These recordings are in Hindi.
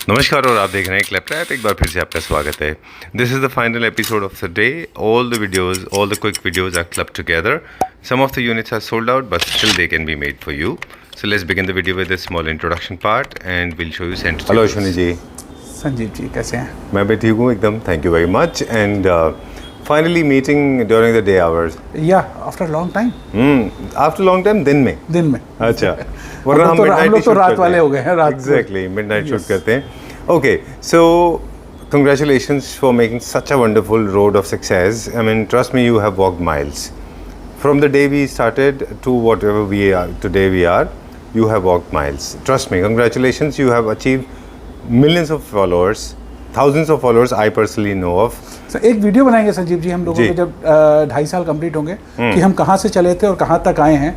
नमस्कार और आप देख रहे हैं क्लैपट्रैप। एक बार फिर से आपका स्वागत है। This is the final episode of the day. All the videos, all the quick videos are clubbed together. Some of the units are sold out, but still they can be made for you. So let's begin the video with a small introduction part, and we'll show you center. Hello, Ashwini ji. Sanjeev ji कैसे हैं? मैं भी ठीक हूँ एकदम. Thank you very much. And finally meeting during the day hours. या after long time. After long time दिन में. अच्छा. वरना हम लोग तो रात वाले हो गए हैं. रात. Exactly. Midnight shoot करते हैं. Okay. So congratulations for making such a wonderful road of success. I mean, trust me, you have walked miles. From the day we started to whatever we are today, you have walked miles. Trust me, congratulations. You have achieved millions of followers, thousands of followers. I personally know of. So, एक वीडियो बनाएंगे संजीव जी हम लोगों के जब 2.5 साल कंप्लीट होंगे कि हम कहाँ से चले थे और कहाँ तक आए हैं.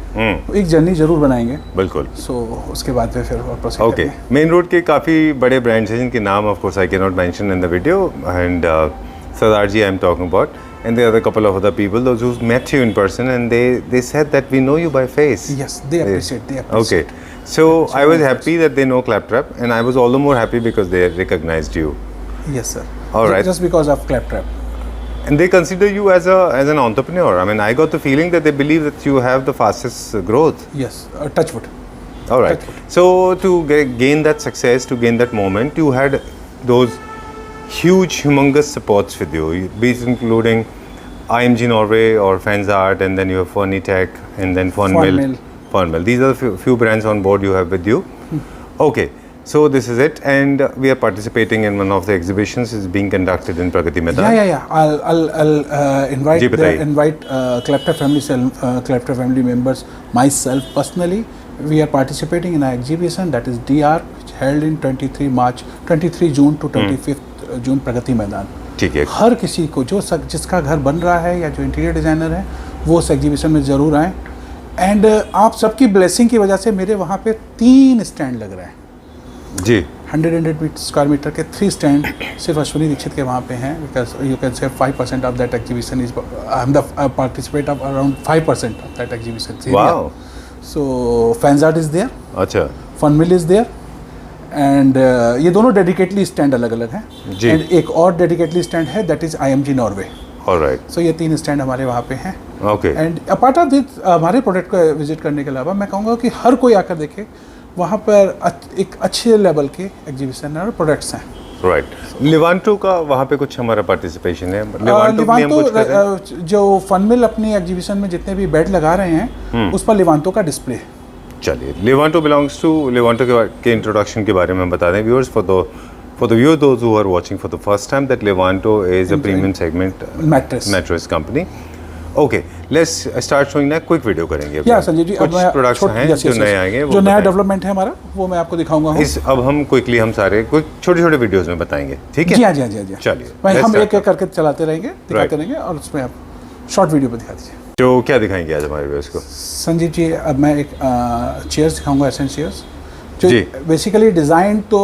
एक जर्नी जरूर बनाएंगे. बिल्कुल. सो उसके बाद में फिर और प्रोसीड करेंगे. ओके. मेन रोड के काफ़ी बड़े ब्रांड्स हैं जिनके नाम of course I can not mention in the video. And Sardar ji I am talking about. And there are a couple of other people, those who met you in person, and they said that we know you by face. Yes, they appreciate. Okay, so I was happy that they know Claptrap, and I was all the more happy because they recognized you. Yes, sir. All right. Just because of Claptrap. And they consider you as an entrepreneur. I mean, I got the feeling that they believe that you have the fastest growth. Yes, touch wood. All right. So to gain that success, to gain that moment, you had those huge, humongous supports with you, be it including IMG Norway or Fansart, and then you have Furnitech, and then Furnmill. These are the few brands on board you have with you. Okay, so this is it, and we are participating in one of the exhibitions. It's being conducted in Pragati Maidan. Yeah. I'll invite Claptrap family members, myself personally. We are participating in an exhibition that is DR, which held in 23 June to 25th जून प्रगति मैदान. ठीक है. हर किसी को जिसका घर बन रहा है या जो इंटीरियर डिज़ाइनर है वो उस एग्जीबिशन में ज़रूर आएँ. एंड आप सबकी ब्लेसिंग की वजह से मेरे वहाँ पे 3 स्टैंड लग रहे हैं जी. 100 स्क्वायर मीटर के 3 स्टैंड सिर्फ अश्विनी दीक्षित के वहाँ पे हैं. Because you can say 5% of that exhibition is I am the participate of around 5% of that exhibition. Wow. So फैंसार्ट इज देयर. अच्छा. फनमिल इज देयर. एंड ये दोनों डेडिकेटली स्टैंड अलग अलग हैं. एंड एक और डेडिकेटली स्टैंड है that is IMG Norway. Alright. So ये 3 स्टैंड हमारे वहाँ पे हैं. Okay. And apart of this हमारे प्रोडक्ट को विजिट करने के अलावा मैं कहूँगा कि हर कोई आकर देखे. वहाँ पर एक अच्छे लेवल के एग्जीबिशन और प्रोडक्ट्स हैं. राइट. लिवांटो का वहाँ पे कुछ हमारा पार्टिसिपेशन है. लिवांटो जो फनमिल अपनी एग्जीबिशन में जितने भी बेड लगा रहे हैं उस पर लिवांटो का डिस्प्ले है. चलिए. लिवांटो बिलोंग्स टू लिवांटो के इंट्रोडक्शन के बारे में बता दें viewers for the viewers those who are watching for the first time that Levanto is a premium segment mattress company. Okay, let's start showing ना क्विक वीडियो करेंगे. या संजीव जी कुछ प्रोडक्ट्स हैं जो नए आएंगे, जो नया डेवलपमेंट है हमारा वो मैं आपको दिखाऊंगा. अब हम क्विकली हम सारे कुछ छोटे वीडियोस में बताएंगे. ठीक है. जी. चलिए हम एक करके चलाते रहेंगे, दिखाते रहेंगे और उसमें आप शॉर्ट वीडियो पर दिखा दीजिए. तो क्या दिखाएंगे आज हमारे व्यूअर्स को? संजीव जी अब मैं एक चेयर्स दिखाऊंगा. एसेंस चेयर्स जो बेसिकली डिज़ाइन तो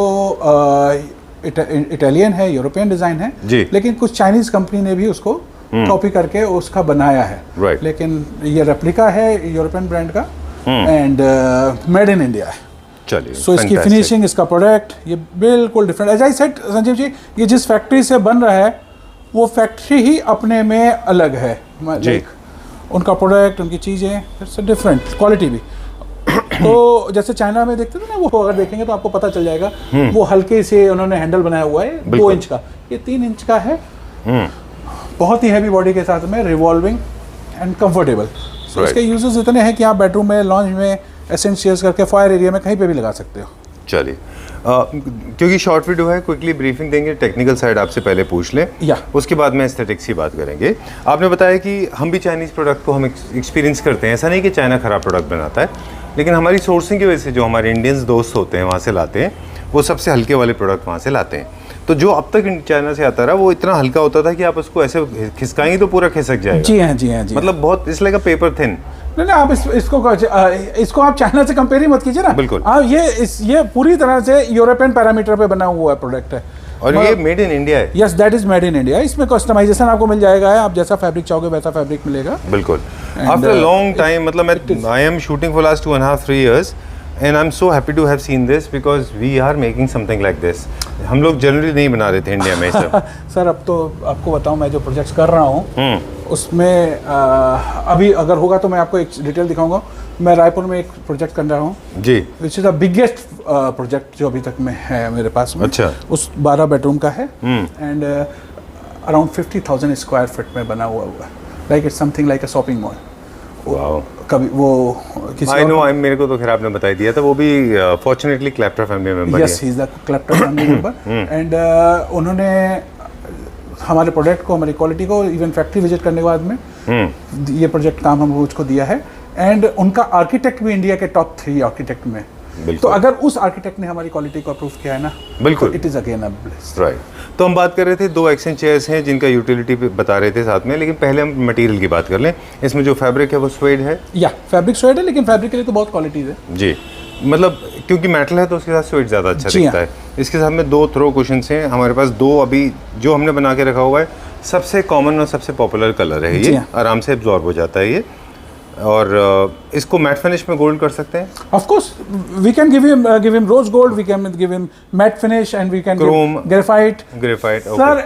इटालियन है, यूरोपियन डिज़ाइन है जी. लेकिन कुछ चाइनीज़ कंपनी ने भी उसको कॉपी करके उसका बनाया है. राइट. लेकिन ये रेप्लिका है यूरोपियन ब्रांड का एंड मेड इन इंडिया है. चलिए. सो इसकी फिनिशिंग, इसका प्रोडक्ट ये बिल्कुल different. As I said Sanjeev ji, ये जिस फैक्ट्री से बन रहा है वो फैक्ट्री ही अपने में अलग है. उनका प्रोडक्ट, उनकी चीज़ें डिफरेंट, क्वालिटी भी. तो जैसे चाइना में देखते थे ना, वो अगर देखेंगे तो आपको पता चल जाएगा. वो हल्के से उन्होंने हैंडल बनाया हुआ है 2 इंच का. ये 3 इंच का है. बहुत ही हैवी बॉडी के साथ में रिवॉल्विंग एंड कंफर्टेबल. सो इसके यूजेस इतने हैं कि आप बेडरूम में, लॉन्ज में, एसेंशियल्स करके फायर एरिया में कहीं पे भी लगा सकते हो. चलिए. क्योंकि शॉर्ट वीडियो है, क्विकली ब्रीफिंग देंगे. टेक्निकल साइड आपसे पहले पूछ लें, उसके बाद में एस्थेटिक्स की बात करेंगे. आपने बताया कि हम भी चाइनीज़ प्रोडक्ट को हम एक्सपीरियंस करते हैं. ऐसा नहीं कि चाइना ख़राब प्रोडक्ट बनाता है, लेकिन हमारी सोर्सिंग की वजह से जो हमारे इंडियंस दोस्त होते हैं वहाँ से लाते हैं, वो सबसे हल्के वाले प्रोडक्ट वहाँ से लाते हैं. तो जो अब तक चाइना से आता रहा वो इतना हल्का होता था कि आप उसको ऐसे खिसकाएंगे तो पूरा खिसक जाएगा. जी हाँ. मतलब बहुत इसलिए का पेपर थिन. नहीं आप इसको आप चाइना से कंपेयर ही मत कीजिए ना. बिल्कुल. ये पूरी तरह से यूरोपियन पैरामीटर पे बना हुआ प्रोडक्ट है. और ये मेड इन इंडिया है. Yes, that is made in India. इसमें कस्टमाइजेशन आपको मिल जाएगा. आप जैसा फैब्रिक चाहोगे वैसा फैब्रिक मिलेगा. बिल्कुल. आफ्टर लॉन्ग टाइम, मतलब मैं I am shooting for last 2.5-3 years and I am so happy to have seen this because we are making something like this. हम लोग जनरली नहीं बना रहे थे इंडिया में सब. सर अब तो आपको बताऊं, मैं जो प्रोजेक्ट्स कर रहा हूं उसमें अभी अगर होगा तो मैं आपको एक डिटेल दिखाऊंगा. मैं रायपुर में एक प्रोजेक्ट कर रहा हूं जी, which is the biggest project जो अभी तक में है मेरे पास में. अच्छा. उस 12 बेडरूम का है एंड अराउंड 50,000 स्क्वायर फीट में बना हुआ है. Like it's something like a shopping mall. कभी वो किसी आई नो, मेरे को तो खैर आपने बता ही दिया था. वो भी फॉर्चुनेटली क्लैप्टर फैमिली मेंबर है. Yes, he is the Clapter family member. And उन्होंने हमारे प्रोडक्ट को, हमारी क्वालिटी को, इवन फैक्ट्री विजिट करने के बाद में ये प्रोजेक्ट काम हम उसको दिया है. एंड उनका आर्किटेक्ट भी इंडिया के टॉप 3 आर्किटेक्ट में. तो अगर उस आर्किटेक्ट ने हमारी क्वालिटी को अप्रूव किया है ना, बिल्कुल, it is again a bless. Right. तो हम बात कर रहे थे 2 एक्सचेंज चेयर्स हैं जिनका यूटिलिटी बता रहे थे साथ में, लेकिन पहले हम मटेरियल की बात कर लें. इसमें जो फैब्रिक है वो स्वेड है. या फैब्रिक स्वेड है, लेकिन फैब्रिक के लिए तो बहुत क्वालिटीज है जी. मतलब क्योंकि मेटल है तो उसके साथ स्वेड ज़्यादा अच्छा दिखता है. इसके साथ में 2 थ्रो कुशन्स हैं हमारे पास. 2 अभी जो हमने बना के रखा हुआ है, सबसे कॉमन और सबसे पॉपुलर कलर है ये. आराम से एब्जॉर्ब हो जाता है ये. और इसको मैट फिनिश में गोल्ड कर सकते हैं. Of course we can give him rose gold, we can give him matte finish and we can chrome, graphite. Sir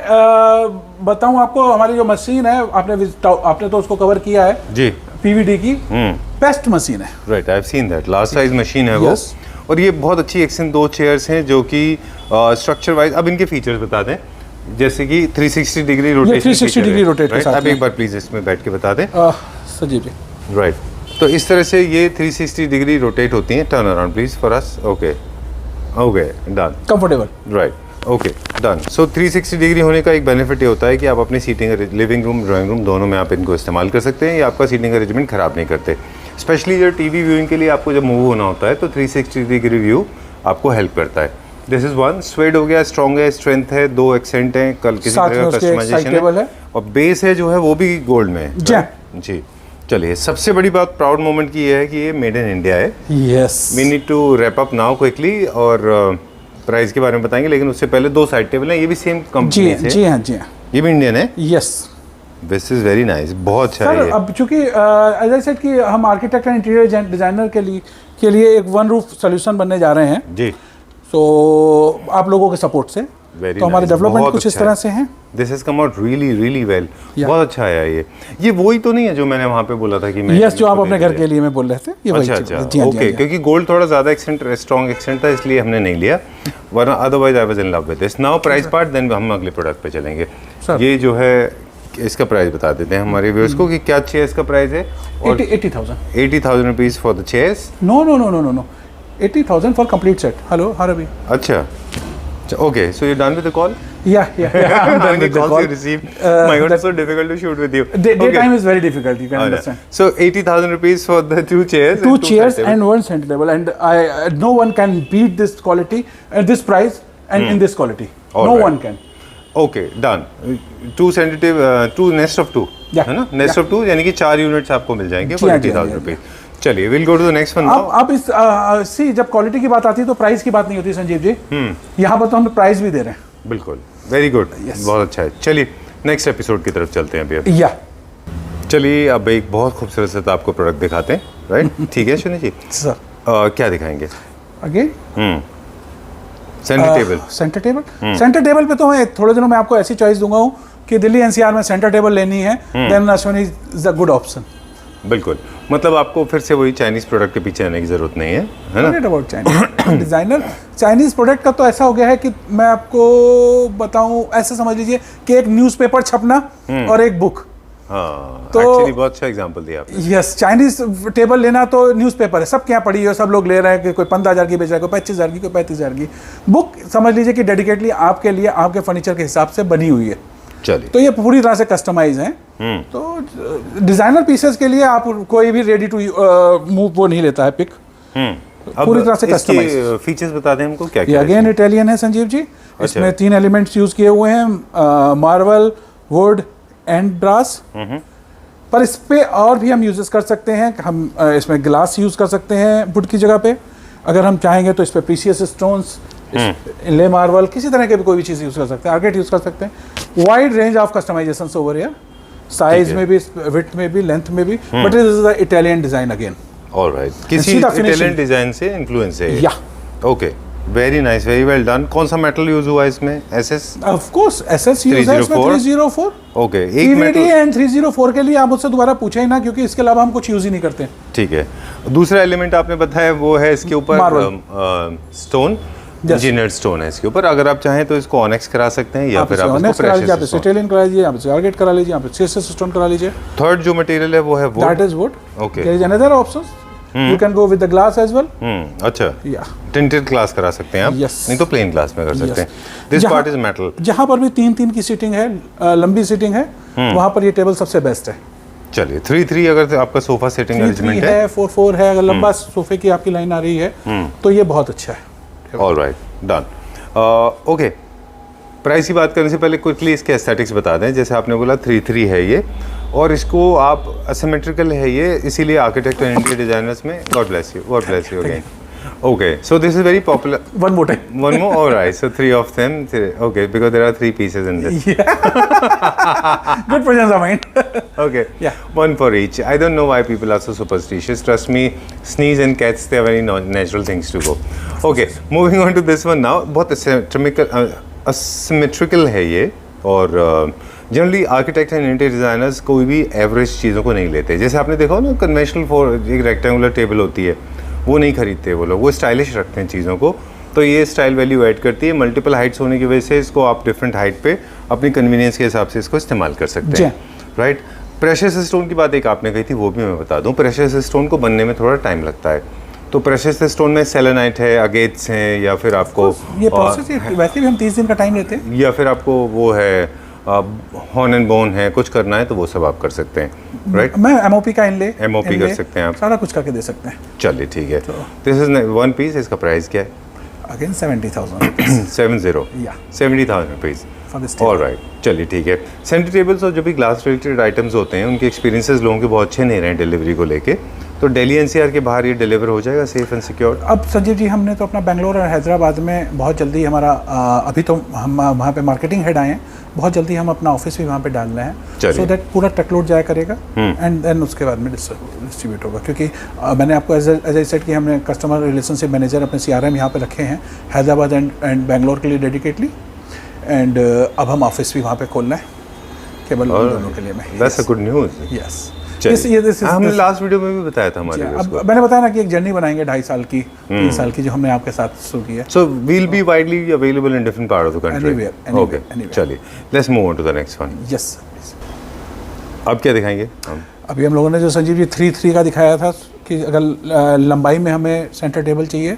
बताऊं आपको, हमारी जो मशीन है, आपने तो उसको कवर किया है जी. पीवीडी की बेस्ट मशीन है. Right, I have seen that. Large size machine है वो. और ये बहुत अच्छी एक्शन 2 चेयर्स हैं जो कि स्ट्रक्चर वाइज. अब इनके फीचर्स बता दें, जैसे कि 360 डिग्री रोटेशन. 360 डिग्री रोटेट के साथ. आप एक बार प्लीज इसमें बैठ के बता दें. सजीव जी. राइट. तो इस तरह से ये 360 डिग्री रोटेट होती हैं. Turn around please for us. Okay, done. Comfortable. Right, okay, done. So 360 degree होने का एक बेनिफिट ये होता है कि आप अपनी seating, living room, drawing room, दोनों में आप इनको इस्तेमाल कर सकते हैं. ये आपका सीटिंग अरेंजमेंट ख़राब नहीं करते. स्पेशली जो टीवी व्यूइंग के लिए आपको जब मूव होना होता है तो 360 डिग्री व्यू आपको हेल्प करता है. This is 1. स्वेड हो गया, स्ट्रॉन्ग है, स्ट्रेंथ है, 2 एक्सेंट हैं, कल किसी तरह का कस्टमाइजेशन है. और बेस है जो है वो भी गोल्ड में है. जी. चलिए, सबसे बड़ी बात प्राउड मोमेंट की ये है कि ये मेड इन इंडिया है. Yes. We need to wrap up now quickly. और प्राइस के बारे में बताएंगे, लेकिन उससे पहले 2 साइड टेबल हैं. ये भी सेम कंपनी से. जी हाँ, जी हाँ. ये भी इंडियन है. Yes. This is very nice. बहुत अच्छा है. अब चूंकि एज आई सेड कि हम आर्किटेक्ट एंड इंटीरियर डिजाइनर के लिए एक वन रूफ सोल्यूशन बनने जा रहे हैं जी. तो आप लोगों के सपोर्ट से तो हमारे डेवलपमेंट कुछ इस तरह से हैं. This has come out really well. बहुत अच्छा है ये वही तो नहीं है जो मैंने वहाँ पे बोला था कि मैं. यस, जो आप अपने घर के लिए मैं बोल रहे थे. ये वही. अच्छा, ओके. क्योंकि गोल्ड थोड़ा ज़्यादा स्ट्रॉन्ग एक्सेंट था, इसलिए हमने नहीं लिया. वरना otherwise I was in love with this. Now price part, then हम अगले प्रोडक्ट पे चलेंगे. ये जो है इसका प्राइस बता देते हैं हमारे व्यूअर्स को कि क्या चेयर्स का प्राइस है. 80,000 rupees for the chairs. No 80,000 for complete set. Hello, हाँ रवि. अच्छा, okay, so you're done with the call? Yeah, I'm done with the call. You received? My God, it's so difficult to shoot with you. Daytime is very difficult, you can understand. So 80,000 rupees for the 2 chairs. 2 chairs and 1 center table, and no one can beat this quality at this price and in this quality. No one can. Okay, done. 2 center table, 2 nest of 2. है ना? Nest of 2 यानी कि 4 यूनिट्स आपको मिल जाएंगे for 80,000 रुपीज़. चलिए, we'll go to the next one now. अब इस जब क्वालिटी की बात आती है तो प्राइस की बात नहीं होती संजीव जी. यहाँ पर तो हम प्राइस भी दे रहे हैं. बिल्कुल, वेरी गुड. बहुत अच्छा है. चलिए, नेक्स्ट एपिसोड की तरफ चलते हैं अभी. या चलिए, अब एक बहुत खूबसूरत सा आपको प्रोडक्ट दिखाते हैं. राइट, ठीक है सुनील जी. सर क्या दिखाएंगे अगेन? सेंटर टेबल पे तो मैं थोड़े दिनों में आपको ऐसी चॉइस दूंगा हूँ कि दिल्ली एनसीआर में सेंटर टेबल लेनी है, then Ashwini is a good option. बिल्कुल. मतलब आपको फिर से वही चाइनीज प्रोडक्ट के पीछे आने की जरूरत नहीं है, है ना? About Chinese designer. Chinese product का तो ऐसा हो गया है कि मैं आपको बताऊं, ऐसे समझ लीजिए कि एक न्यूज़पेपर छपना और एक बुक. हाँ, तो एक्चुअली बहुत अच्छा एग्जांपल दिया आपने. यस, चाइनीज टेबल लेना तो न्यूज़पेपर है, सबके यहाँ पड़ी है, सब लोग ले रहे हैं कि कोई 15,000 की बेच रहा है, कोई 25,000 की, कोई 35,000 की. बुक समझ लीजिए कि डेडिकेटली आपके लिए, आपके फर्नीचर के हिसाब से बनी हुई है. चलिए, तो ये पूरी तरह से कस्टमाइज है. तो डिजाइनर पीसेस के लिए आप कोई भी रेडी टू मूव वो नहीं लेता है पिक. पूरी तरह से कस्टमाइज. फीचर्स बता दें हमको क्या क्या. अगेन इटालियन है संजीव जी. इसमें 3 एलिमेंट्स यूज किए हुए हैं, मार्बल, वुड एंड ब्रास. पर इस पे और भी हम यूजेस कर सकते हैं. हम इसमें ग्लास यूज कर सकते हैं वुड की जगह पे. अगर हम चाहेंगे तो इस पे प्रीशियस स्टोन्स, इनले मार्बल, किसी तरह के भी कोई भी चीज़ यूज़ कर सकते हैं. आर्केट यूज़ कर सकते हैं. Wide range of customisation over here, size में भी, विड्थ में भी, लेंथ में भी. But it is the Italian design again. Alright, किसी सीधा इटालियन finishing। डिजाइन से इन्फ्लुएंस है? या okay, very nice, very well done. कौन सा मेटल यूज हुआ इसमें? SS? Of course SS use है इसमें 304। ओके, एक PVD मेटल, एंड 304 के लिए आप मुझसे दोबारा पूछे ही ना, क्योंकि इसके अलावा हम कुछ यूज ही नहीं करते। ठीक है। दूसरा एलिमेंट आपने बताया वो है इसके ऊपर स्टोन, इंजीनियर्ड स्टोन है इसके ऊपर। अगर आप चाहें तो इसको ऑनेक्स करा सकते हैं या फिर आप इसको प्रेशियस स्टोन सिटेलियन करा लीजिए, आप आर्गेट करा लीजिए, आप सीएसएस स्टोन करा लीजिए। थर्ड जो मटेरियल है वो है wood. That is wood. Okay, there is another options, you can go with the glass as well. अच्छा, या टिंटेड ग्लास करा सकते हैं आप? Yes. नहीं तो प्लेन ग्लास में कर सकते हैं। This part is metal. जहां पर भी 3-3 की सीटिंग है, लंबी सीटिंग है, वहां पर ये टेबल सबसे बेस्ट है। चलिए, 3-3 अगर आपका सोफा सेटिंग 3-3 अरेंजमेंट है, है, 4-4 है, अगर लंबा सोफे की आपकी लाइन आ रही है तो ये बहुत अच्छा है। Alright, done. ओके, प्राइस की बात करने से पहले क्विकली इसके एस्थेटिक्स बता दें। जैसे आपने बोला 3-3 है ये, और इसको आप असिमेट्रिकल है ये, इसीलिए आर्किटेक्ट और इंटीरियर डिजाइनर्स में God bless you again. Okay, so this is very popular. One more time. One more? All right. So 3 of them. Okay, because there are 3 pieces in this. Yeah. Good presence of mind. Okay. Yeah. One for each. I don't know why people are so superstitious. Trust me, sneeze and cats, they are very natural things to go. Okay, moving on to this one now. बहुत asymmetrical है ये, और generally architect and interior designers कोई भी एवरेज चीज़ों को नहीं लेते। जैसे आपने देखा हो ना, कन्वेंशनल फॉर एक रेक्टेंगुलर टेबल होती है, वो नहीं खरीदते वो लोग, वो स्टाइलिश रखते हैं चीज़ों को। तो ये स्टाइल वैल्यू ऐड करती है। मल्टीपल हाइट्स होने की वजह से इसको आप डिफरेंट हाइट पे अपनी कन्वीनियंस के हिसाब से इसको इस्तेमाल कर सकते हैं, राइट। प्रेशियस स्टोन की बात एक आपने कही थी, वो भी मैं बता दूं। प्रेशियस स्टोन को बनने में थोड़ा टाइम लगता है। तो प्रेशियस स्टोन में सेलेनाइट है, अगेट्स हैं, या फिर आपको ये प्रोसेस वैसे भी हम 30 दिन का टाइम लेते हैं, या फिर आपको वो है हॉर्न एंड बोन है, कुछ करना है तो वो सब आप कर सकते हैं, राइट। मैं एमओपी का इनले कर सकते हैं आप, सारा कुछ करके दे सकते हैं। चलिए ठीक है। दिस इज वन पीस, इसका प्राइस क्या है? Again 70,000 70,000 rupees. ऑलराइट, चलिए ठीक है। सेंटर टेबल्स और जो भी ग्लास रिलेटेड आइटम्स होते हैं, उनके एक्सपीरियंसेस लोगों के बहुत अच्छे नहीं रहे डिलीवरी को लेके। तो दिल्ली एनसीआर के बाहर ये डिलीवर हो जाएगा सेफ एंड सिक्योर? अब संजीव जी, हमने तो अपना बेंगलोर और हैदराबाद में बहुत जल्दी हमारा अभी तो हम वहाँ पे मार्केटिंग हेड आए हैं, बहुत जल्दी हम अपना ऑफिस भी वहाँ पे डाल रहे हैं, सो दैट पूरा ट्रकलोड जाया करेगा एंड देन उसके बाद में डिस्ट्रीब्यूट होगा। क्योंकि मैंने आपको एज आई सेड कि हमने कस्टमर रिलेशनशिप मैनेजर अपने CRM यहाँ पे रखे हैं हैदराबाद एंड बेंगलोर के लिए डेडिकेटली, एंड अब हम ऑफिस भी वहाँ पे खोलना है केवल उन दोनों के लिए। That's a good news. Yes, हमने लास्ट वीडियो में भी बताया था हमारे। अब मैंने बताया ना कि एक जर्नी बनाएंगे 2.5 साल की 3 साल की, जो हमने आपके साथ शुरू की है। So will be widely available in different part of the country. Okay, चलिए let's move on to the next one. Yes, अब क्या दिखाएंगे हम? अभी हम लोगों ने जो संजीव जी 3-3 का दिखाया था कि अगर लंबाई में हमें सेंटर टेबल चाहिए,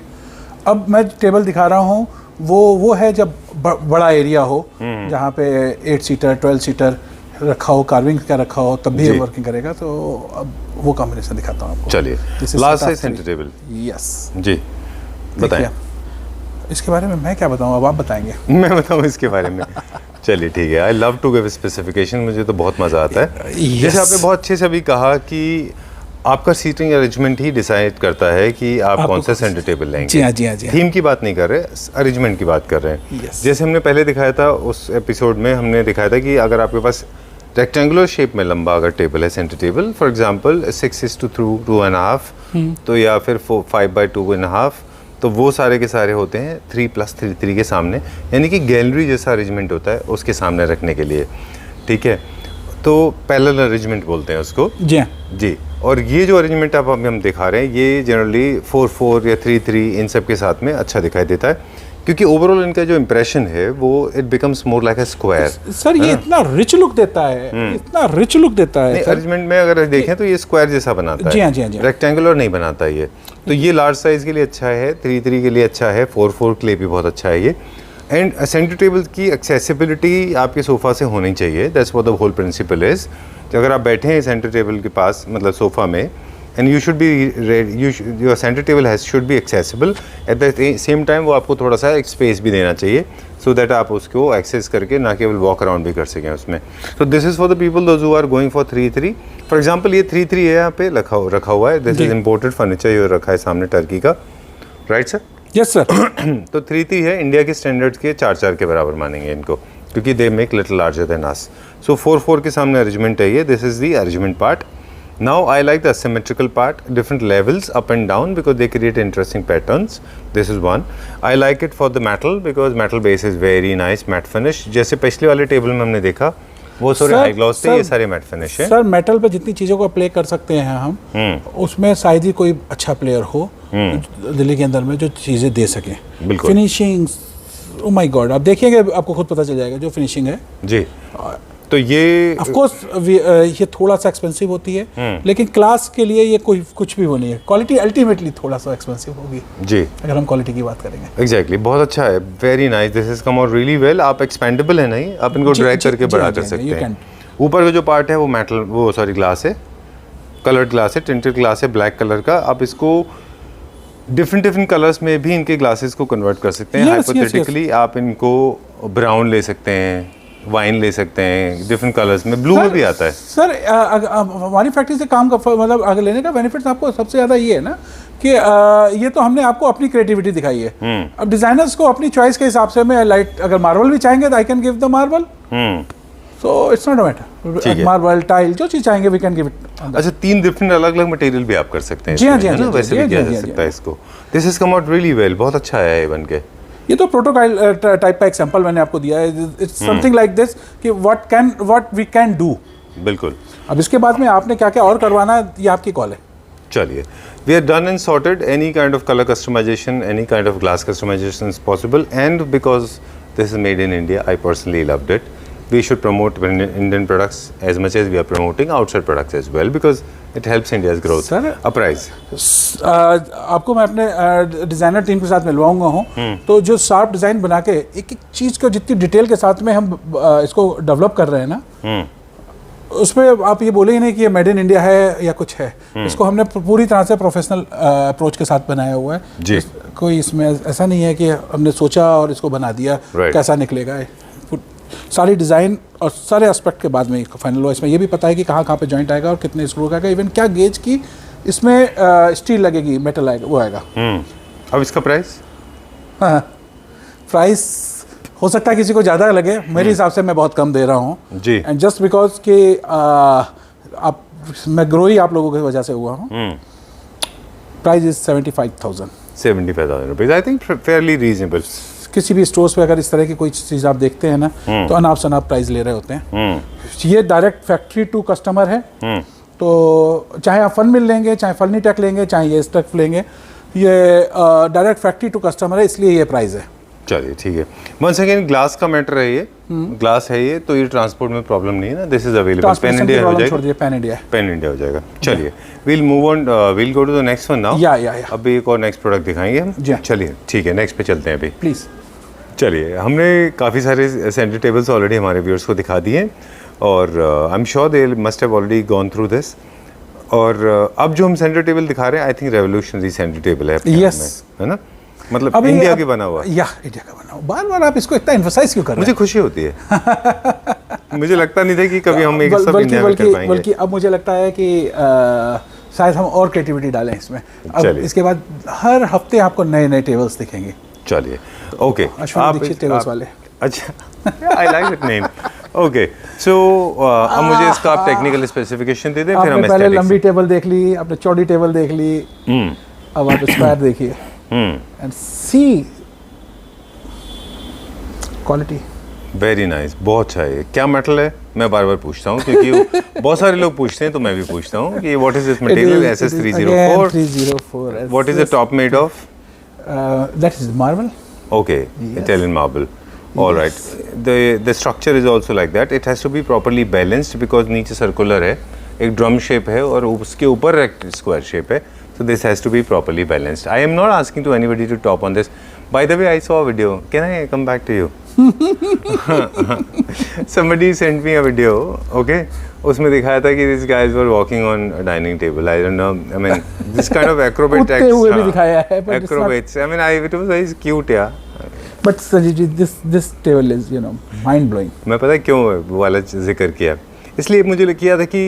अब मैं टेबल दिखा रहा हूँ वो है जब बड़ा एरिया हो, जहाँ पे 8 सीटर 12 सीटर रखा हो, कार्विंग का रखा हो, तब भी ये वर्किंग करेगा। तो अब वो कॉम्बिनेशन दिखाता हूँ आपको। चलिए, last size centre table. Yes जी, बताएं इसके बारे में। मैं क्या बताऊँ, अब आप बताएंगे? मैं बताऊँ इसके बारे में? चलिए ठीक है। I love to give specification, मुझे तो बहुत मज़ा आता है। जैसे आपने बहुत अच्छे से अभी कहा कि आपका सीटिंग अरेंजमेंट ही डिसाइड करता है कि आप कौन सा सेंटर टेबल लेंगे। जी हाँ, जी हाँ, जी हाँ। थीम की बात नहीं कर रहे, अरेंजमेंट की बात कर रहे हैं। जैसे हमने पहले दिखाया था, उस एपिसोड में हमने दिखाया था कि अगर आपके पास रेक्टेंगुलर शेप में लंबा अगर टेबल है, सेंटर टेबल फॉर एग्जांपल 6:2.5, तो या फिर 5/2.5, तो वो सारे के सारे होते हैं 3+3 के सामने, यानी कि गैलरी जैसा अरेंजमेंट होता है उसके सामने रखने के लिए, ठीक है। तो पैरेलल अरेंजमेंट बोलते हैं उसको। जी जी। और ये जो अरेंजमेंट आप अभी हम दिखा रहे हैं, ये जनरली 4-4 या 3-3 इन सब के साथ में अच्छा दिखाई देता है, क्योंकि ओवरऑल इनका जो इंप्रेशन है वो it becomes more like a square. Sir ये इतना रिच लुक देता है, इतना रिच लुक देता है। अरेंजमेंट में अगर देखें तो ये स्क्वायर जैसा बनाता है। जी हाँ, जी हाँ, जी हाँ। रेक्टेंगुलर नहीं बनाता ये। तो ये लार्ज साइज के लिए अच्छा है, 3-3 के लिए अच्छा है, 4-4 के लिए भी बहुत अच्छा है ये। एंड सेंटर टेबल की एक्सेसिबिलिटी आपके सोफ़ा से होनी चाहिए। That's what the whole principle is. अगर आप बैठे हैं सेंटर टेबल के पास, मतलब सोफ़ा में, and you should be your centre table should be accessible at the same time. वो आपको थोड़ा सा एक स्पेस भी देना चाहिए सो दैट आप उसको एक्सेस करके ना केवल वॉक अराउंड भी कर सकें उसमें। तो this is for the people those who are going for 3-3। For example ये 3-3 है, यहाँ पे रखा हुआ है। दिस इज इम्पोर्टेड फर्नीचर, ये रखा है सामने टर्की का, राइट सर? Yes sir. तो 3-3 है, इंडिया के स्टैंडर्ड्स के 4-4 के बराबर मानेंगे इनको, क्योंकि they make little larger than us. So 4-4 के सामने अरेंजमेंट है ये। This is the arrangement part. Now I like the asymmetrical part, different levels up and down because they create interesting patterns. This is one. I like it for the metal because metal base is very nice, matte finish. जैसे पिछले वाले टेबल में हमने देखा वो सारे हाई ग्लॉस थे, ये सारे मैट फिनिश है। सर मेटल पे जितनी चीज़ों को प्ले कर सकते हैं हम, उसमें शायद ही कोई अच्छा प्लेयर हो दिल्ली के अंदर में जो चीज़ें दे सके। फिनिशिंग, ओ माय गॉड, आप देखिएगा आपको खुद पता चल जाएगा जो फिनिशिंग है जी। तो ये ऑफ कोर्स ये थोड़ा सा एक्सपेंसिव होती है, लेकिन क्लास के लिए ये कोई कुछ भी वो नहीं है। क्वालिटी अल्टीमेटली थोड़ा सा एक्सपेंसिव होगी जी अगर हम क्वालिटी की बात करेंगे। एग्जैक्टली बहुत अच्छा है, very nice, this is come out really well. आप एक्सपेंडेबल है नहीं, आप इनको ड्रैग करके बड़ा कर सकते हैं। ऊपर का जो पार्ट है वो मेटल, वो सॉरी ग्लास है, कलर्ड ग्लास है, टिंटेड ग्लास है ब्लैक कलर का। आप इसको डिफरेंट कलर्स में भी इनके ग्लासेस को कन्वर्ट कर सकते हैं। हाइपोथेटिकली आप इनको ब्राउन ले सकते हैं, वाइन ले सकते हैं, डिफरेंट कलर्स में, ब्लू में भी आता है। सर हमारी फैक्ट्री से काम का मतलब अगर लेने का बेनिफिट आपको सबसे ज़्यादा ये है ना कि ये तो हमने आपको अपनी क्रिएटिविटी दिखाई है। अब डिज़ाइनर्स को अपनी चॉइस के हिसाब से मैं लाइट, अगर मार्बल भी चाहेंगे तो I can give the marble, so it's not a matter. Marble, tile, जो चीज़ चाहेंगे वी कैन गिव इट। अच्छा, 3 डिफरेंट अलग अलग मटेरियल भी आप कर सकते हैं। जी हाँ जी हाँ, वैसे भी किया जा सकता है इसको। This is come out really well, बहुत अच्छा है बन के। ये तो प्रोटोटाइप टाइप का एग्जांपल मैंने आपको दिया है। इट्स समथिंग लाइक दिस कि व्हाट वी कैन डू। बिल्कुल। अब इसके बाद में आपने क्या क्या और करवाना है ये आपकी कॉल है। चलिए, we are done and sorted. Any kind of colour customisation, any kind of glass customisation is possible, and because this is made in India, I personally loved it. We should promote Indian products as much as we are promoting outside products as well, because it helps India's growth. Sir, uprise. आपको मैं अपने डिज़ाइनर टीम के साथ मिलवाऊंगा हूँ, तो जो शार्प डिज़ाइन बना के एक एक चीज़ को जितनी डिटेल के साथ में हम इसको डेवलप कर रहे हैं ना, उसमें आप ये बोले ही नहीं कि ये मेड इन इंडिया है या कुछ है। इसको हमने पूरी तरह से प्रोफेशनल अप्रोच के साथ बनाया हुआ है जी। कोई इसमें ऐसा नहीं है कि हमने सोचा और इसको बना दिया, कैसा निकलेगा। सारी डिज़ाइन और सारे एस्पेक्ट के बाद में फाइनल हुआ। इसमें ये भी पता है कि कहाँ पे जॉइंट आएगा और कितने स्क्रू आएगा, इवन क्या गेज की इसमें स्टील लगेगी, मेटल आएगा, वो आएगा। अब इसका प्राइस? हाँ, प्राइस हो सकता है किसी को ज़्यादा लगे, मेरे हिसाब से मैं बहुत कम दे रहा हूँ जी। एंड जस्ट बिकॉज कि आप मैं ग्रो ही आप लोगों की वजह से हुआ हूँ। Price is 75,000 rupees. I think Fairlie reasonable. किसी भी स्टोर्स पे अगर इस तरह की कोई चीज़ आप देखते हैं ना, तो अनाप शनाप प्राइस ले रहे होते हैं। ये डायरेक्ट फैक्ट्री टू कस्टमर है, तो चाहे आप फन मिल लेंगे, चाहे फर्नीटेक लेंगे, चाहे ये स्टफ लेंगे, ये डायरेक्ट फैक्ट्री टू कस्टमर है, इसलिए ये प्राइस है। चलिए ठीक है। वंस अगेन ग्लास का मैटर है, ये ग्लास है ये, तो ये ट्रांसपोर्ट में प्रॉब्लम नहीं है ना। This is available, pan India हो जाएगा, पैन इंडिया हो जाएगा। चलिए, will move on, will go to the next one now. या अभी एक और नेक्स्ट प्रोडक्ट दिखाएंगे हम। चलिए ठीक है, नेक्स्ट पे चलते हैं अभी प्लीज़। चलिए, हमने काफ़ी सारे सेंटर टेबल्स ऑलरेडी हमारे व्यूअर्स को दिखा दिए, और I am sure they must have already gone through this. और अब जो हम सेंटर टेबल दिखा रहे हैं, I think revolutionary centre table है। यस, है ना, मतलब इंडिया की बना हुआ। या इंडिया का बना हुआ। बार बार आप इसको इतना एम्फसाइज क्यों कर रहे हैं? मुझे खुशी होती है। मुझे लगता नहीं था कि कभी हम एक सब इंडिया में कर पाएंगे। बल्कि अब मुझे लगता है कि शायद हम और क्रिएटिविटी डालें इसमें। अब इसके बाद हर हफ्ते आपको नए नए टेबल्स दिखेंगे। चलिए, ओके, आप टेबल्स वाले। अच्छा, I like that name. Okay, so अब मुझे इसका आप टेक्निकल स्पेसिफिकेशन दे दें, फिर हम पहले लंबी टेबल देख ली, आपने चौड़ी टेबल देख ली, अब आप स्क्वायर देखिए and see quality. Very nice, बहुत अच्छा है। क्या मेटल है, मैं बार बार पूछता हूँ, क्योंकि बहुत सारे लोग पूछते हैं, तो मैं भी पूछता हूँ कि what is this material? SS304। What is the top made of? That is marble. Okay, yes. Italian marble. All right. The structure is also like that. It has to be properly balanced because नीचे circular है, एक drum shape है, और उसके ऊपर square shape है. So this has to be properly balanced. I am not asking to anybody to top on this. By the way, I saw a video. Can I come back to you? Somebody sent me a video. Okay. उसमें दिखाया था कि these guys were walking on a dining table. I don't know. I mean, this kind of acrobat acts. हुए भी दिखाया है. Acrobats. I mean, it was very cute, yeah. But Sanjeev ji, this table is, you know, mind blowing. मैं पता है क्यों वो वाला जिक्र किया, इसलिए मुझे किया था कि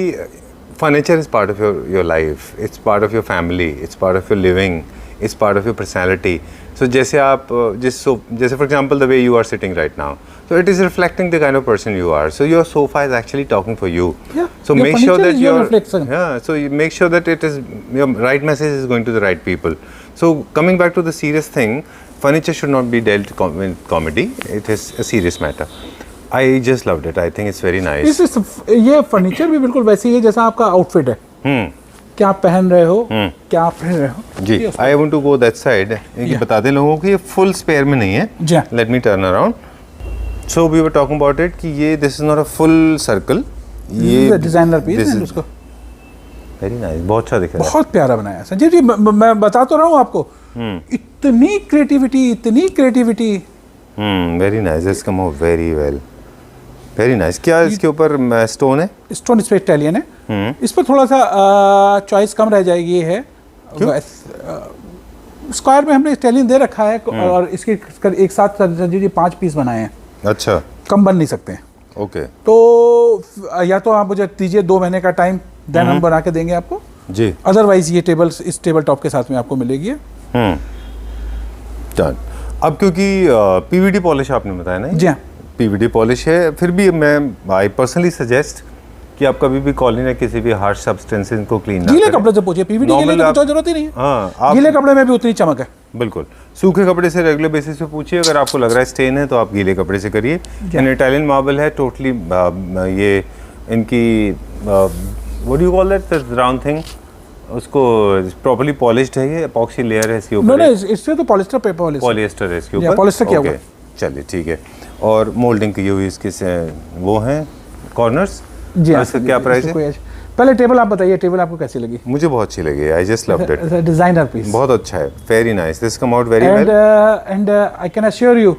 furniture is part of your life. It's part of your family. It's part of your living. It's part of your personality. So जैसे आप जैसे for example the way you are sitting right now, so it is reflecting the kind of person you are. So your sofa is actually talking for you. Yeah. So Your make sure furniture that is your reflection. so you make sure that it is your right message is going to the right people. So coming back to the serious thing, furniture should not be dealt with comedy. It is a serious matter. I just loved it. I think it's very nice. ये फर्नीचर भी बिल्कुल वैसे ही है जैसा आपका आउटफिट है. क्या आप पहन रहे हो, क्या आप पहन रहे हो. जी. I want to go that side. ये बता दें लोगों को ये full spare में नहीं है. जी. Let me turn around. So we were talking about it कि ये this is not a full circle. ये डिजाइनर पीस है उसको. Very nice. बहुत अच्छा दिख रहा है. बहुत प्यारा बनाया संजीव जी. मैं बता तो रहा हूँ आपको. इतनी creativity. Very nice. It's come out very well. Very nice. क्या इसके ऊपर स्टोन है? स्टोन इस पे इटालियन है. इस पर थोड़ा सा चॉइस कम रह जाएगी. ये है स्क्वायर में हमने इटालियन दे रखा है और इसके एक साथ संजीव जी 5 पीस बनाए हैं. अच्छा. कम बन नहीं सकते हैं. ओके. तो या तो आप मुझे दीजिए 2 महीने का टाइम, देन हम बना के देंगे आपको जी. अदरवाइज ये टेबल इस टेबल टॉप के साथ में आपको मिलेगी. डन. अब क्योंकि पीवीडी पॉलिश आपने बताया ना. जी हाँ, पीवीडी पॉलिश है. फिर भी मैं आई पर्सनली सजेस्ट कि आप कभी भी कॉलिन या किसी भी हार्श सब्सटेंसेस को क्लीन ना गीले करें. कपड़े से पूछिए. पीवीडी के लिए तो जरूरत ही नहीं है. हाँ, गीले कपड़े में भी उतनी चमक है. बिल्कुल. सूखे कपड़े से रेगुलर बेसिस पे पूछिए. अगर आपको लग रहा है स्टेन है तो आप गीले कपड़े से करिए. इटालियन मार्बल है टोटली. ये इनकी what do you call that round thing, उसको प्रॉपर्ली पॉलिश्ड है. ये एपॉक्सी लेयर है इसके ऊपर. नो इससे तो पॉलिस्टर पेपर पॉलिएस्टर है इसके ऊपर. पॉलिस्टर किया हुआ. चलिए ठीक है. और मोल्डिंग की हुई इसके वो हैं कॉर्नर्स. जी हाँ. इसका क्या प्राइस है? पहले टेबल आप बताइए. टेबल आपको कैसी लगी? मुझे बहुत अच्छी लगी. I just loved it. Designer piece बहुत अच्छा है. Very nice. This come out very well. And I can assure you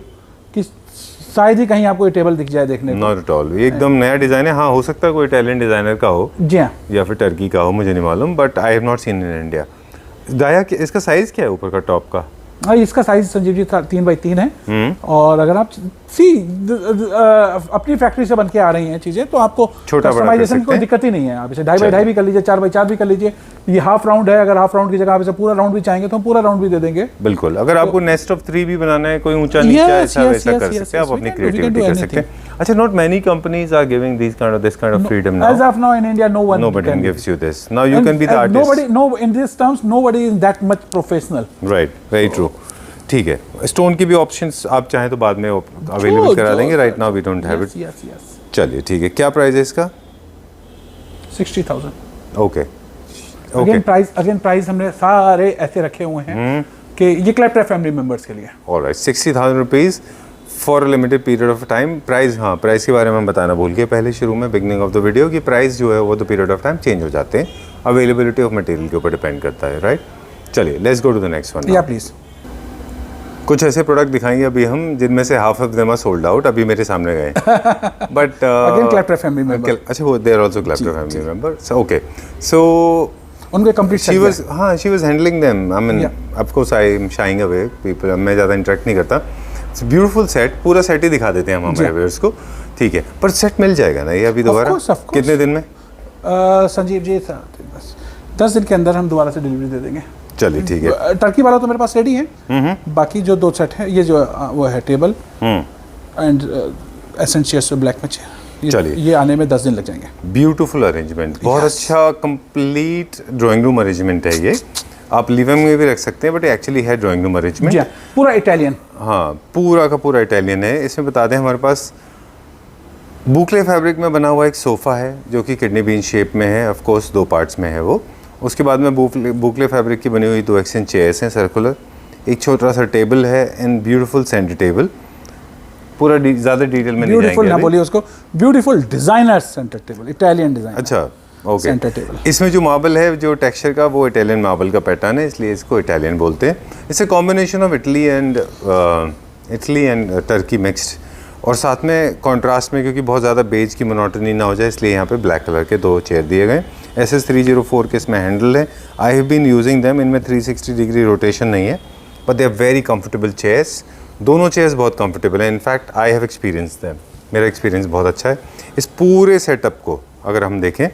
कि शायद ही कहीं आपको ये टेबल दिख जाए देखने को. Not at all. ये एकदम नया डिजाइन है. हाँ, हो सकता है कोई इटालियन डिजाइनर का हो. जी हाँ. या फिर टर्की का हो, मुझे नहीं मालूम. But I have not seen in India. दाया इसका साइज क्या है ऊपर का टॉप का? हाँ, इसका साइज संजीव जी 3x3 है. और अगर आप अपनी फैक्ट्री से बन के आ रही हैं चीजें तो आपको कस्टमाइजेशन की कोई दिक्कत ही नहीं है. आप इसे 2x2 भी कर लीजिए, 4x4 भी कर लीजिए. ये हाफ राउंड है. अगर हाफ राउंड की जगह आप इसे पूरा राउंड भी चाहेंगे तो हम पूरा राउंड भी दे देंगे. बिल्कुल. अगर आपको नेस्ट ऑफ 3 भी बनाना है, कोई ऊंचा नीचा ऐसा वैसा कर सकते हैं आप. अपनी क्रिएटिविटी कर सकते हैं. अच्छा, not many companies are giving this kind of freedom now. As of now in India, nobody gives you this. Now you can be the artist. In these terms, nobody is that much professional. Right, very true. ठीक है. स्टोन की भी ऑप्शंस आप चाहें तो बाद में अवेलेबल करा देंगे. Right now we don't have it. चलिए ठीक है. क्या प्राइस है इसका? 60,000. ओके. अगेन प्राइस हमने सारे ऐसे रखे हुए हैं कि ये क्लैप्टर फैमिली मेंबर्स के लिए. Alright. 60,000 rupees for a limited period of time. Price, हाँ, प्राइस के बारे में बताना भूल गए पहले शुरू में बिगनिंग ऑफ द वीडियो कि प्राइस जो है वो तो पीरियड ऑफ टाइम चेंज हो जाते हैं. अवेलेबिलिटी ऑफ मटेरियल के ऊपर डिपेंड करता है. राइट. चलिए let's go to the next one. Yeah please. कुछ ऐसे प्रोडक्ट दिखाएंगे अभी हम जिनमें से half of them are sold out. अभी मेरे सामने गए. But again Clapter family member. अच्छा, वो they are also Clapter family member. So okay. So उनके complete she was handling them. I mean of course I am shying away people. मैं ज़्यादा इंटरेक्ट नहीं करता. It's beautiful set. पूरा सेट ही दिखा देते हैं हम हमारे व्यूअर्स को. ठीक है. पर सेट मिल जाएगा ना ये अभी दोबारा? कितने दिन में? संजीव जी 10 दिन के अंदर हम दोबारा से डिलीवरी दे देंगे. चलिए ठीक है. टर्की वाला तो मेरे पास रेडी है. बाकी जो 2 सेट है, ये जो वो है टेबल एंड एसेंशियल्स ब्लैक में. चलिए, ये आने में 10 दिन लग जाएंगे. Beautiful arrangement. बहुत अच्छा कंप्लीट ड्राइंग रूम अरेंजमेंट है ये. आप लिविंग में भी रख सकते हैं बट एक्चुअली है ड्राइंग रूम अरेंजमेंट. पूरा इटालियन. हाँ, पूरा का पूरा इटालियन है. इसमें बता दें हमारे पास बुकले फैब्रिक में बना हुआ एक सोफ़ा है जो कि किडनी बीन शेप में है. ऑफ कोर्स 2 पार्ट्स में है वो. उसके बाद में बुकले फैब्रिक की बनी हुई 2 एक्सचेंज चेयर्स हैं सर्कुलर. एक छोटा सा टेबल है एंड ब्यूटीफुल सेंटर टेबल. पूरा ज़्यादा डिटेल में नहीं जाएंगे. ब्यूटीफुल ना बोलिए उसको. Beautiful designer centre table. Italian design. अच्छा, ओके. Centre table. इसमें जो मार्बल है, जो टेक्सचर का, वो इटालियन मार्बल का पैटर्न है, इसलिए इसको इटालियन बोलते हैं. It's a combination of Italy and Turkey mixed. और साथ में कॉन्ट्रास्ट में, क्योंकि बहुत ज़्यादा बेज की मोनोटनी ना हो जाए, इसलिए यहाँ पे ब्लैक कलर के 2 चेयर दिए गए. SS304 के इसमें हैंडल है. I have been using them. इनमें 360 डिग्री रोटेशन नहीं है but they are very comfortable chairs. दोनों चेयर्स बहुत कंफर्टेबल हैं. In fact I have experience them. मेरा एक्सपीरियंस बहुत अच्छा है. इस पूरे सेटअप को अगर हम देखें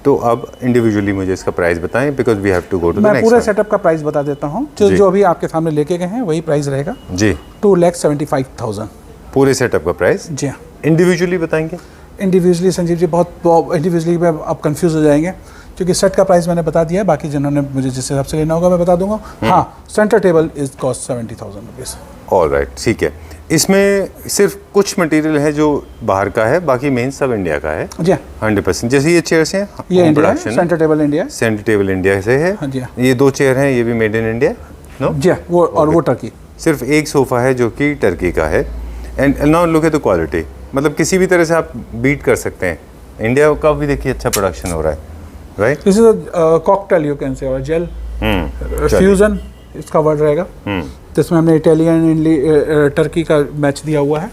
तो अब इंडिविजुअली मुझे इसका प्राइस बताएं, because we have to go to the मैं नेक्स्ट पूरे सेटअप का प्राइस बता देता हूँ, जो अभी आपके सामने लेके गए हैं वही प्राइस रहेगा जी। 2,75,000 पूरे सेटअप का प्राइस। जी हाँ। इंडिविजुअली बताएंगे? इंडिविजुअली संजीव जी बहुत इंडिविजुअली में आप कंफ्यूज हो जाएंगे, क्योंकि सेट का प्राइस मैंने बता दिया है, बाकी जिन्होंने मुझे जिस हिसाब से लेना होगा मैं बता दूंगा। हाँ, centre table is cost 70,000 rupees. Alright, ठीक है। इसमें सिर्फ कुछ मटेरियल है जो बाहर का है, बाकी मेन सब इंडिया का है। जी 100%। जैसे ये चेयर्स हैं, ये इंडिया है, सेंटर टेबल इंडिया है। सेंटर टेबल इंडिया से है। हाँ जी। ये 2 चेयर हैं, ये भी मेड इन इंडिया। नो जी, वो और वो टर्की। सिर्फ एक सोफ़ा है जो कि टर्की का है। And now look at the quality, मतलब किसी भी तरह से आप बीट कर सकते हैं। इंडिया का भी देखिए अच्छा प्रोडक्शन हो रहा है, right? This is cocktail you can से, और जेल फ्यूजन इसका वर्ड रहेगा। जिसमें हमने इटालियन टर्की का मैच दिया हुआ है।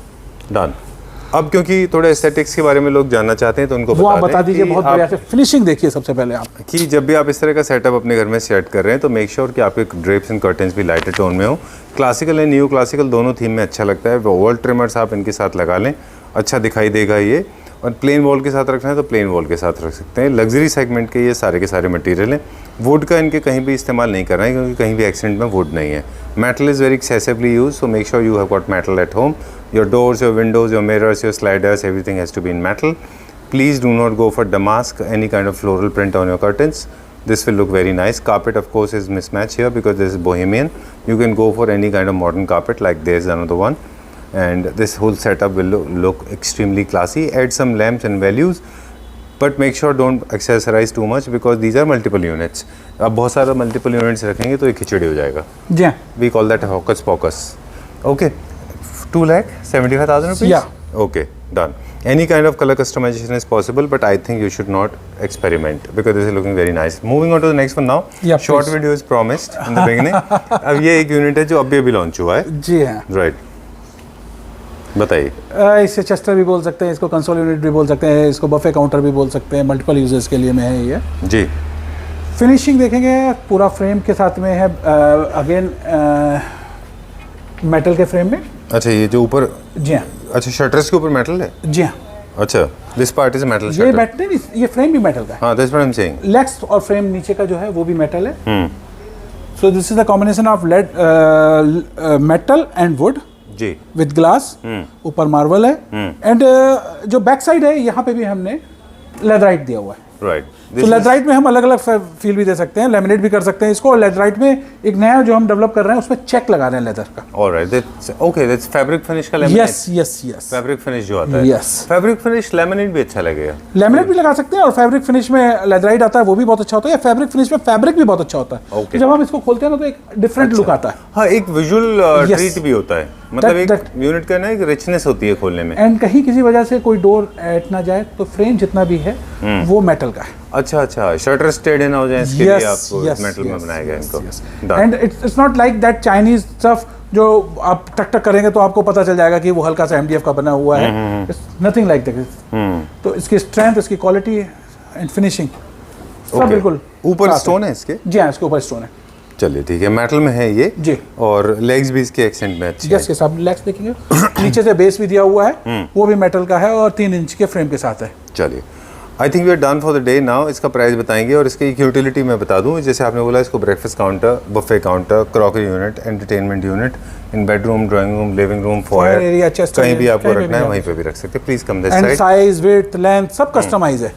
डन। अब क्योंकि थोड़े एस्थेटिक्स के बारे में लोग जानना चाहते हैं तो उनको बता दीजिए बहुत बढ़िया से। फिनिशिंग देखिए सबसे पहले आप, कि जब भी आप इस तरह का सेटअप अपने घर में सेट कर रहे हैं तो मेक श्योर कि आपके ड्रेप्स एंड कर्टन्स भी लाइटर टोन में हो। क्लासिकल एंड न्यू क्लासिकल दोनों थीम में अच्छा लगता है। वॉल ट्रिमर्स आप इनके साथ लगा लें, अच्छा दिखाई देगा ये। और प्लेन वॉल के साथ रखना है तो प्लेन वॉल के साथ रख सकते हैं। लग्जरी सेगमेंट के ये सारे के सारे मटेरियल हैं। वुड का इनके कहीं भी इस्तेमाल नहीं कर रहे हैं, क्योंकि कहीं भी एक्सीडेंट में वुड नहीं है। Metal is very excessively use, so make sure you have got metal at home. Your doors, your windows, your mirrors, your sliders, everything has to be in metal. Please do not go for damask, any kind of floral print on your curtains. This will look very nice. Carpet, of course, is mismatched here because this is bohemian. You can go for any kind of modern carpet, like there's another one. And this whole setup will look extremely classy. Add some lamps and values, but make sure don't accessorize too much because these are multiple units. अब बहुत सारा multiple units रखेंगे तो ये खिचड़ी हो जाएगा। Yeah. We call that hocus pocus. Okay. 2,75,000 rupees? Yeah. Okay, done. Any kind of color customization is possible, but I think you should not experiment because this is looking very nice. Moving on to the next one now. Yeah, Short please. video is promised in the beginning. अब ये एक यूनिट है जो अभी लॉन्च हुआ है। जी हाँ। Right. बताइए। इसे चेस्टर भी बोल सकते हैं, इसको कंसोल यूनिट भी बोल सकते हैं, इसको बफे काउंटर भी बोल सकते हैं। मल्टीपल यूजर्स के लिए में है ये। जी। फिनिशिंग देखेंगे पूरा फ्रेम के साथ में है, अगेन मेटल के फ्रेम में। अच्छा, ये जो ऊपर, जी हाँ। अच्छा, शटर्स के ऊपर मेटल है? जी हाँ। अच्छा, this part is metal shutter. ये मेटल नहीं, ये फ्रेम भी मेटल का है। हाँ, that's what I am saying. Legs और फ्रेम नीचे का जो है वो भी मेटल है। So this is the combination of lead metal and wood जी, विद ग्लास। ऊपर मार्बल है। एंड जो बैक साइड है यहाँ पे भी हमने लेदराइट दिया हुआ है। राइट। तो लेदराइट में हम अलग अलग फील भी दे सकते हैं, लेमिनेट भी कर सकते हैं इसको। और लेदराइट में एक नया जो हम डेवलप कर रहे हैं उसमें चेक लगा रहे हैं लेदर का। Alright, that's okay, that's fabric finish का laminate. Yes yes yes, fabric finish जो आता है। यस, फैब्रिक फिनिश लेमिनेट भी अच्छा लगेगा। लेमिनेट भी लगा सकते हैं, और फैब्रिक फिनिश में लेदराइट आता है वो भी बहुत अच्छा होता है। फैब्रिक फिनिश में फैब्रिक भी बहुत अच्छा होता है। Okay. तो जब हम इसको खोलते हैं ना तो एक डिफरेंट लुक आता है। हाँ, एक विजुअल Yes. ट्रीट भी होता है, मतलब एक यूनिट का ना एक रिचनेस होती है खोलने में। एंड कहीं किसी वजह से कोई डोर ऐट ना जाए तो फ्रेम जितना भी है वो मेटल का है। अच्छा अच्छा, शटर स्टेड ना हो जाए इसके लिए आपको मेटल में बनाया गया इनको। And it's not like that Chinese stuff जो आप टक टक करेंगे तो आपको पता चल जाएगा कि वो हल्का सा MDF का बना हुआ है। It's nothing like that. तो इसकी स्ट्रेंथ, इसकी क्वालिटी एंड फिनिशिंग सब बिल्कुल। ऊपर स्टोन है इसके? जी हाँ, इसके ऊपर स्टोन है। चलिए ठीक है, मेटल में है ये जी। और लेग्स भी इसके एक्सेंट में अच्छे हैं। यस के साथ लेग्स देखेंगे। नीचे से बेस भी दिया हुआ है, वो भी मेटल का है और 3 इंच के फ्रेम के साथ है। चलिए, I think we are done for the day now. इसका प्राइस बताएंगे और इसकी एक यूटिलिटी मैं बता दूं। जैसे आपने बोला, इसको breakfast counter, buffet counter, crockery unit, entertainment unit, in bedroom, drawing room, living room, foyer area, chest, कहीं भी आपको रखना है वहीं पे भी रख सकते हैं। Please come this end side. Size, width, length सब कस्टमाइज है।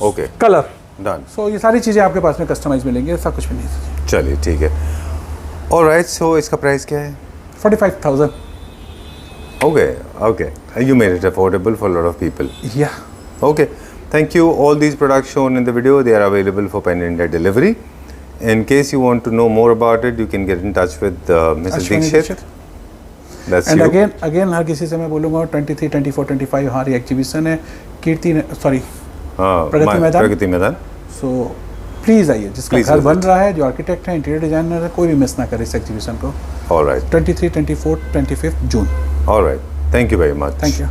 Okay, colour done. सो ये सारी चीजें आपके पास में कस्टमाइज मिलेंगी, ऐसा कुछ भी नहीं। चलिए ठीक है, ऑलराइट। सो इसका प्राइस क्या है? 45,000। Okay, okay. You made it affordable for a lot of people. Yeah. Okay, thank you. All these products shown in the video, they are available for Pan India delivery. In case you want to know more about it, you can get in touch with Mrs. Dikshit. That's And you. again हर किसी से मैं बोलूँगा 23, 24, 25 हमारी एग्जीबिशन है प्रगति मैदान। सो प्लीज़ आइए, जिसका घर बन रहा है, जो आर्किटेक्ट है, इंटीरियर डिजाइनर है, कोई भी मिस ना करे इस एग्जीबिशन को। All right. 23, 24, 25 June. All right. Thank you very much. Thank you.